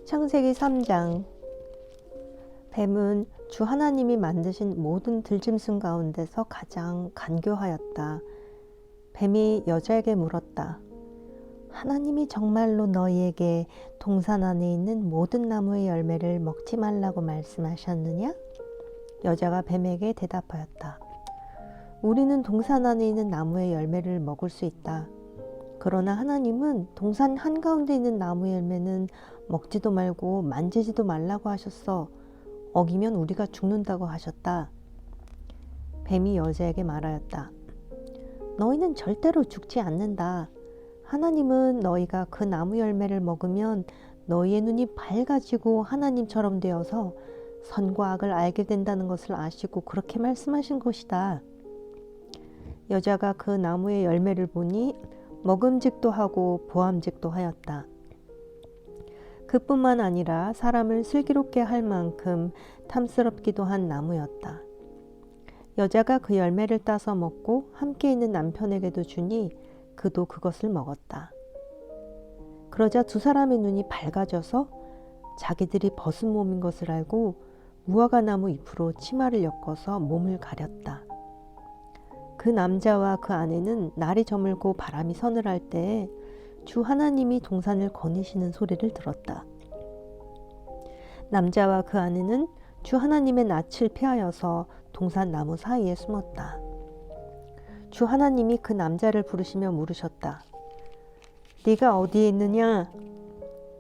창세기 3장. 뱀은 주 하나님이 만드신 모든 들짐승 가운데서 가장 간교하였다. 뱀이 여자에게 물었다. 하나님이 정말로 너희에게 동산 안에 있는 모든 나무의 열매를 먹지 말라고 말씀하셨느냐? 여자가 뱀에게 대답하였다. 우리는 동산 안에 있는 나무의 열매를 먹을 수 있다. 그러나 하나님은 동산 한가운데 있는 나무의 열매는 먹지도 말고 만지지도 말라고 하셨어. 어기면 우리가 죽는다고 하셨다. 뱀이 여자에게 말하였다. 너희는 절대로 죽지 않는다. 하나님은 너희가 그 나무 열매를 먹으면 너희의 눈이 밝아지고 하나님처럼 되어서 선과 악을 알게 된다는 것을 아시고 그렇게 말씀하신 것이다. 여자가 그 나무의 열매를 보니 먹음직도 하고 보암직도 하였다. 그뿐만 아니라 사람을 슬기롭게 할 만큼 탐스럽기도 한 나무였다. 여자가 그 열매를 따서 먹고 함께 있는 남편에게도 주니 그도 그것을 먹었다. 그러자 두 사람의 눈이 밝아져서 자기들이 벗은 몸인 것을 알고 무화과 나무 잎으로 치마를 엮어서 몸을 가렸다. 그 남자와 그 아내는 날이 저물고 바람이 서늘할 때에 주 하나님이 동산을 거니시는 소리를 들었다. 남자와 그 아내는 주 하나님의 낯을 피하여서 동산 나무 사이에 숨었다. 주 하나님이 그 남자를 부르시며 물으셨다. 네가 어디에 있느냐?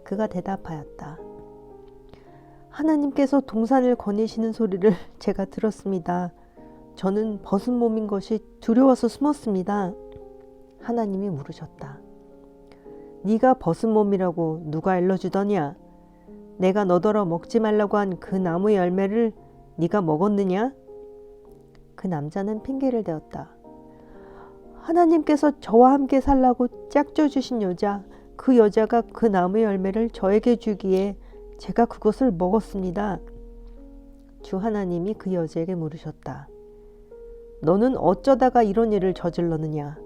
그가 대답하였다. 하나님께서 동산을 거니시는 소리를 제가 들었습니다. 저는 벗은 몸인 것이 두려워서 숨었습니다. 하나님이 물으셨다. 네가 벗은 몸이라고 누가 일러주더냐? 내가 너더러 먹지 말라고 한 그 나무의 열매를 네가 먹었느냐? 그 남자는 핑계를 대었다. 하나님께서 저와 함께 살라고 짝져 주신 여자, 그 여자가 그 나무의 열매를 저에게 주기에 제가 그것을 먹었습니다. 주 하나님이 그 여자에게 물으셨다. 너는 어쩌다가 이런 일을 저질렀느냐?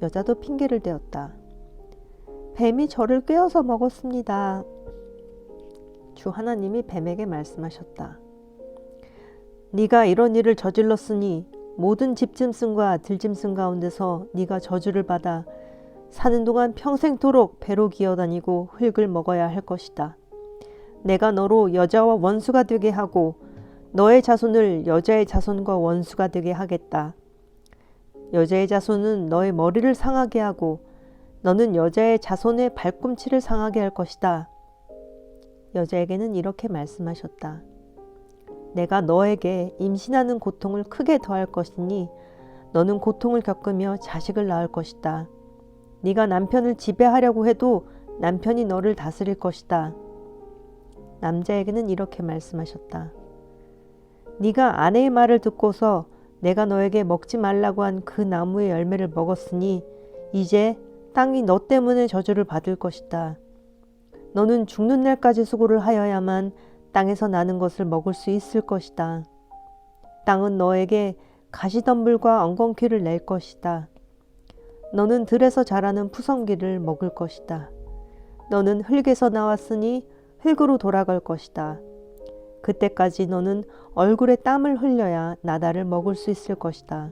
여자도 핑계를 대었다. 뱀이 저를 꿰어서 먹었습니다. 주 하나님이 뱀에게 말씀하셨다. 네가 이런 일을 저질렀으니 모든 집짐승과 들짐승 가운데서 네가 저주를 받아 사는 동안 평생토록 배로 기어다니고 흙을 먹어야 할 것이다. 내가 너로 여자와 원수가 되게 하고 너의 자손을 여자의 자손과 원수가 되게 하겠다. 여자의 자손은 너의 머리를 상하게 하고 너는 여자의 자손의 발꿈치를 상하게 할 것이다. 여자에게는 이렇게 말씀하셨다. 내가 너에게 임신하는 고통을 크게 더할 것이니 너는 고통을 겪으며 자식을 낳을 것이다. 네가 남편을 지배하려고 해도 남편이 너를 다스릴 것이다. 남자에게는 이렇게 말씀하셨다. 네가 아내의 말을 듣고서 내가 너에게 먹지 말라고 한 그 나무의 열매를 먹었으니 이제 땅이 너 때문에 저주를 받을 것이다. 너는 죽는 날까지 수고를 하여야만 땅에서 나는 것을 먹을 수 있을 것이다. 땅은 너에게 가시덤불과 엉겅퀴를 낼 것이다. 너는 들에서 자라는 푸성귀를 먹을 것이다. 너는 흙에서 나왔으니 흙으로 돌아갈 것이다. 그때까지 너는 얼굴에 땀을 흘려야 나다를 먹을 수 있을 것이다.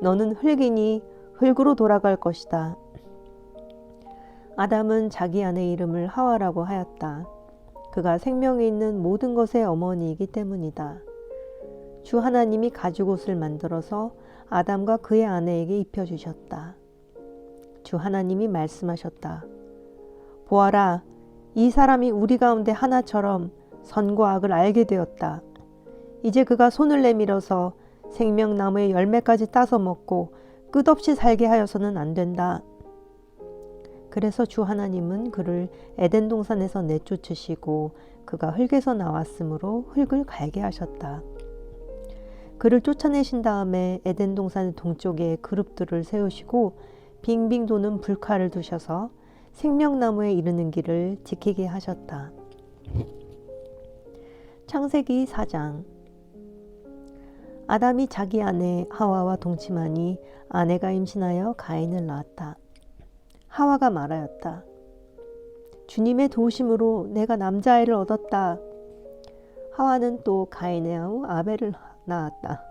너는 흙이니 흙으로 돌아갈 것이다. 아담은 자기 아내 이름을 하와라고 하였다. 그가 생명이 있는 모든 것의 어머니이기 때문이다. 주 하나님이 가죽옷을 만들어서 아담과 그의 아내에게 입혀주셨다. 주 하나님이 말씀하셨다. 보아라, 이 사람이 우리 가운데 하나처럼 선과 악을 알게 되었다. 이제 그가 손을 내밀어서 생명나무의 열매까지 따서 먹고 끝없이 살게 하여서는 안 된다. 그래서 주 하나님은 그를 에덴 동산에서 내쫓으시고 그가 흙에서 나왔으므로 흙을 갈게 하셨다. 그를 쫓아내신 다음에 에덴 동산의 동쪽에 그룹들을 세우시고 빙빙 도는 불칼을 두셔서 생명나무에 이르는 길을 지키게 하셨다. 창세기 4장. 아담이 자기 아내 하와와 동침하니 아내가 임신하여 가인을 낳았다. 하와가 말하였다. 주님의 도우심으로 내가 남자아이를 얻었다. 하와는 또 가인의 아우 아벨을 낳았다.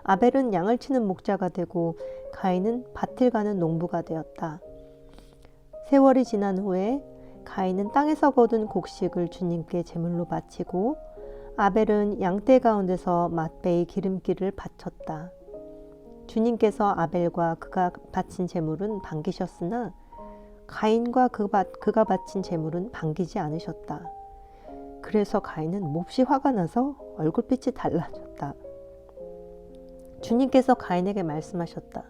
아벨은 양을 치는 목자가 되고 가인은 밭을 가는 농부가 되었다. 세월이 지난 후에 가인은 땅에서 거둔 곡식을 주님께 제물로 바치고 아벨은 양떼 가운데서 맛배의 기름기를 바쳤다. 주님께서 아벨과 그가 바친 제물은 반기셨으나 가인과 그가 바친 제물은 반기지 않으셨다. 그래서 가인은 몹시 화가 나서 얼굴빛이 달라졌다. 주님께서 가인에게 말씀하셨다.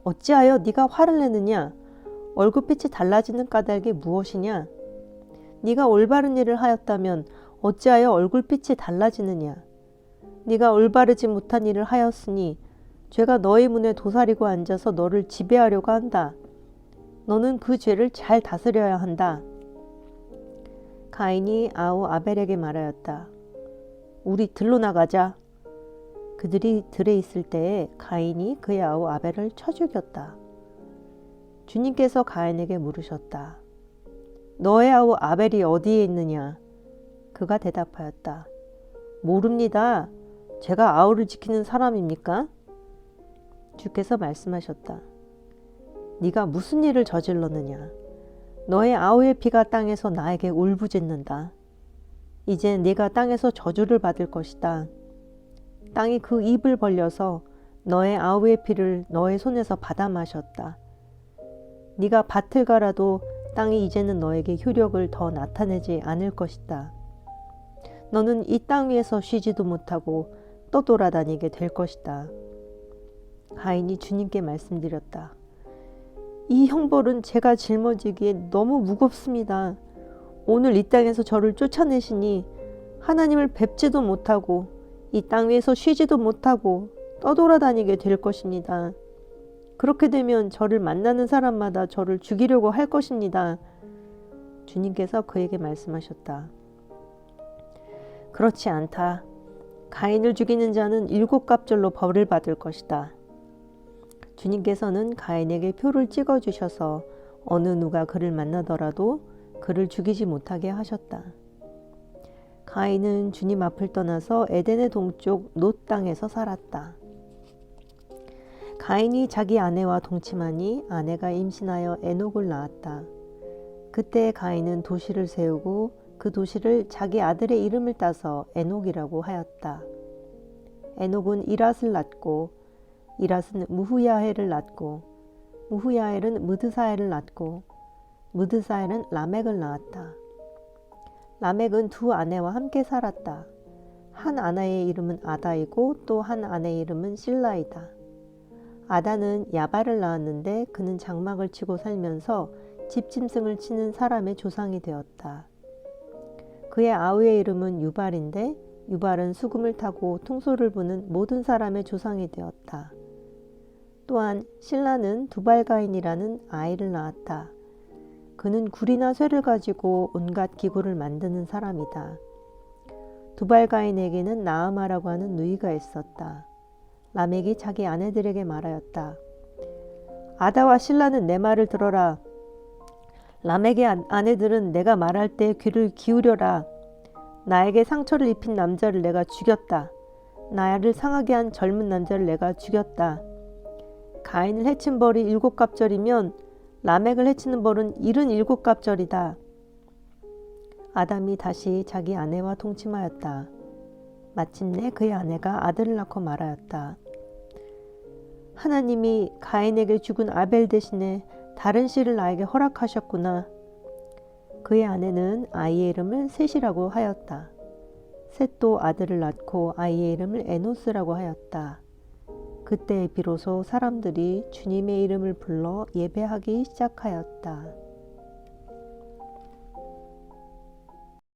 어찌하여 네가 화를 내느냐? 얼굴빛이 달라지는 까닭이 무엇이냐? 네가 올바른 일을 하였다면 어찌하여 얼굴빛이 달라지느냐? 네가 올바르지 못한 일을 하였으니 죄가 너의 문에 도사리고 앉아서 너를 지배하려고 한다. 너는 그 죄를 잘 다스려야 한다. 가인이 아우 아벨에게 말하였다. 우리 들로 나가자. 그들이 들에 있을 때에 가인이 그의 아우 아벨을 쳐 죽였다. 주님께서 가인에게 물으셨다. 너의 아우 아벨이 어디에 있느냐? 그가 대답하였다. 모릅니다. 제가 아우를 지키는 사람입니까? 주께서 말씀하셨다. 네가 무슨 일을 저질렀느냐? 너의 아우의 피가 땅에서 나에게 울부짖는다. 이제 네가 땅에서 저주를 받을 것이다. 땅이 그 입을 벌려서 너의 아우의 피를 너의 손에서 받아 마셨다. 네가 밭을 갈아도 땅이 이제는 너에게 효력을 더 나타내지 않을 것이다. 너는 이 땅 위에서 쉬지도 못하고 떠돌아다니게 될 것이다. 가인이 주님께 말씀드렸다. 이 형벌은 제가 짊어지기에 너무 무겁습니다. 오늘 이 땅에서 저를 쫓아내시니 하나님을 뵙지도 못하고 이 땅 위에서 쉬지도 못하고 떠돌아다니게 될 것입니다. 그렇게 되면 저를 만나는 사람마다 저를 죽이려고 할 것입니다. 주님께서 그에게 말씀하셨다. 그렇지 않다. 가인을 죽이는 자는 7갑절로 벌을 받을 것이다. 주님께서는 가인에게 표를 찍어주셔서 어느 누가 그를 만나더라도 그를 죽이지 못하게 하셨다. 가인은 주님 앞을 떠나서 에덴의 동쪽 놋 땅에서 살았다. 가인이 자기 아내와 동침하니 아내가 임신하여 에녹을 낳았다. 그때 가인은 도시를 세우고 그 도시를 자기 아들의 이름을 따서 에녹이라고 하였다. 에녹은 이랏을 낳고 이랏은 무후야헬을 낳고 무후야헬은 무드사엘을 낳고 무드사엘은 라멕을 낳았다. 라멕은 두 아내와 함께 살았다. 한 아내의 이름은 아다이고 또 한 아내의 이름은 실라이다. 아다는 야발을 낳았는데 그는 장막을 치고 살면서 집짐승을 치는 사람의 조상이 되었다. 그의 아우의 이름은 유발인데 유발은 수금을 타고 통소를 부는 모든 사람의 조상이 되었다. 또한 실라는 두발가인이라는 아이를 낳았다. 그는 굴이나 쇠를 가지고 온갖 기구를 만드는 사람이다. 두발가인에게는 나아마라고 하는 누이가 있었다. 라멕이 자기 아내들에게 말하였다. 아다와 실라는 내 말을 들어라. 라멕의 아내들은 내가 말할 때 귀를 기울여라. 나에게 상처를 입힌 남자를 내가 죽였다. 나를 상하게 한 젊은 남자를 내가 죽였다. 가인을 해친 벌이 7갑절이면 라멕을 해치는 벌은 77갑절이다. 아담이 다시 자기 아내와 동침하였다. 마침내 그의 아내가 아들을 낳고 말하였다. 하나님이 가인에게 죽은 아벨 대신에 다른 씨를 나에게 허락하셨구나. 그의 아내는 아이의 이름을 셋이라고 하였다. 셋도 아들을 낳고 아이의 이름을 에노스라고 하였다. 그때 비로소 사람들이 주님의 이름을 불러 예배하기 시작하였다.